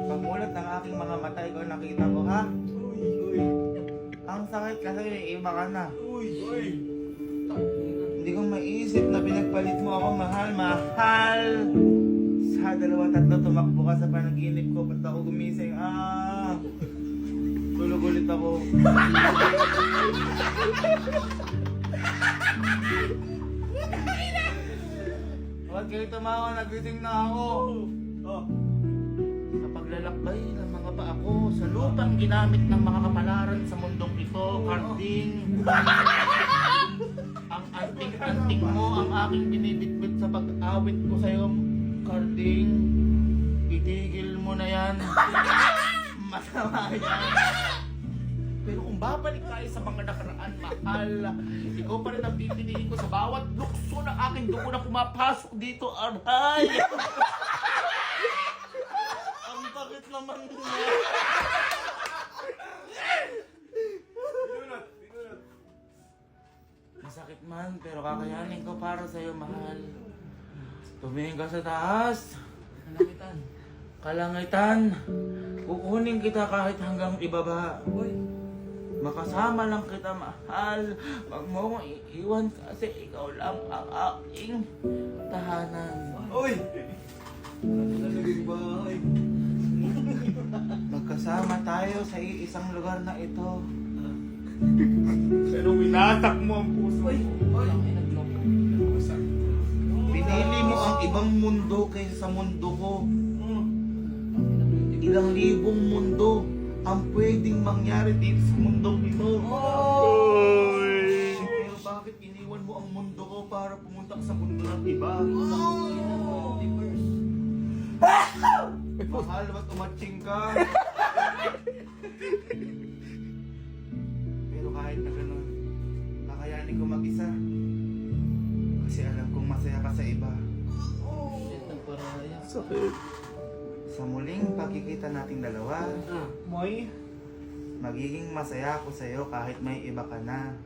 Pamulat ng aking mga mata, ikaw nakita ko, ha? Uy. Ang sakit kasi iba ka na. Uy. Hindi ko maisip na pinagpalit mo ako, mahal. Sa 2-3 tumakbo ka sa panaginip ko, ba't ako gumising? Tulog ulit ako. Huwag kayo tumawa, nagising na ako. Oh. Sa paglalakbay ng mga paa ko sa lupang ginamit ng mga kapalaran sa mundong ito, Karding. Ang anting-anting mo ang aking binibitbit sa pag-awit ko sa'yo, Karding. Itigil mo na yan. Masama yan. Pero kung babalik tayo sa mga nakaraan, mahal, ikaw pa rin ang pipiliin ko sa bawat lukso ng aking dugo na pumapasok dito, aray! Ang bakit naman mo? Pinunot. Masakit man, pero kakayanin ko para sa'yo, mahal. Tumingin ka sa taas. Kalangitan. Kukunin kita kahit hanggang ibaba. Makasama lang kita, mahal. Huwag mo akong iiwan kasi ikaw lang ang aking tahanan. Uy. Nalagay bahay. Magkasama tayo sa iisang lugar na ito. Pero winatak mo ang puso ko. Pinili mo ang ibang mundo kaysa sa mundo ko. Ilang libong mundo ang pwedeng mangyari dito sa mundong ito. Pero bakit iniwan mo ang mundo ko para pumunta ka sa mundo ng iba? Mahal, ba't umatching ka? Pero kahit na ganun, kakayanin ko mag-isa. Kasi alam kong masaya ka sa iba. Sakit. Sa muling pagkikita nating dalawa, Moy. magiging masaya ako sa'yo kahit may iba ka na.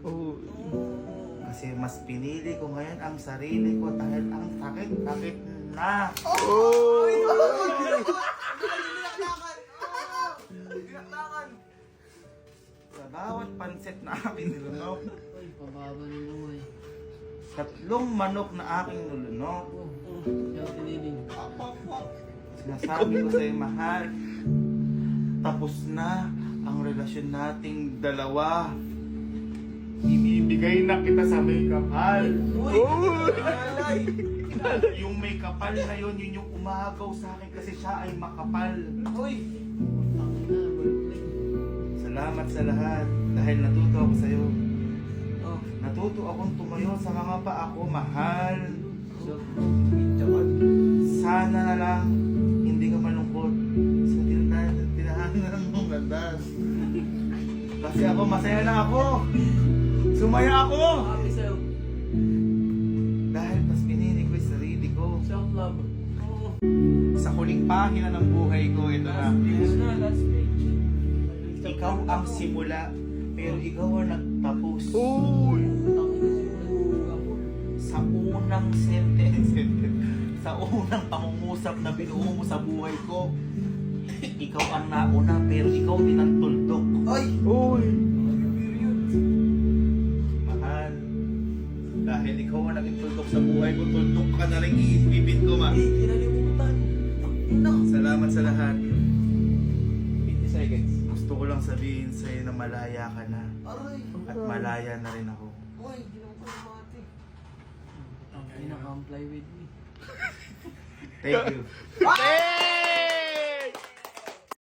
Kasi mas pinili ko ngayon ang sarili ko dahil ang sakit-sakit na. Sa bawat pansit na aking nilunok, 3 manok na aking nilunok, sinasabi ko sa'yo, mahal, tapos na ang relasyon nating dalawa. Ibibigay na kita sa may kapal. Yung may kapal na yun, yun yung umagaw sa akin kasi siya ay makapal. Salamat sa lahat dahil natuto ako sa'yo. Natuto akong tumayo sa mga paa ko, mahal. Sana na lang hindi ka malungkot sa tinahanan mong landas. Kasi ako, masaya na ako. Sumaya ako. Dahil mas pinili ko yung sarili ko. Sa huling pahina ng buhay ko, ito na. Ikaw ang simula, pero ikaw ang nagtapos. Sa unang sentence, sa unang pangungusap na binuo mo sa buhay ko, ikaw ang nauna, pero ikaw din ang tuldok. Mahal, dahil ikaw ang naging tuldok sa buhay ko, tuldok ka na rin iipipin ko, ma. Salamat sa lahat. 50 seconds. Gusto ko lang sabihin sa'yo na malaya ka na. At malaya na rin ako. Comply with me. Thank you.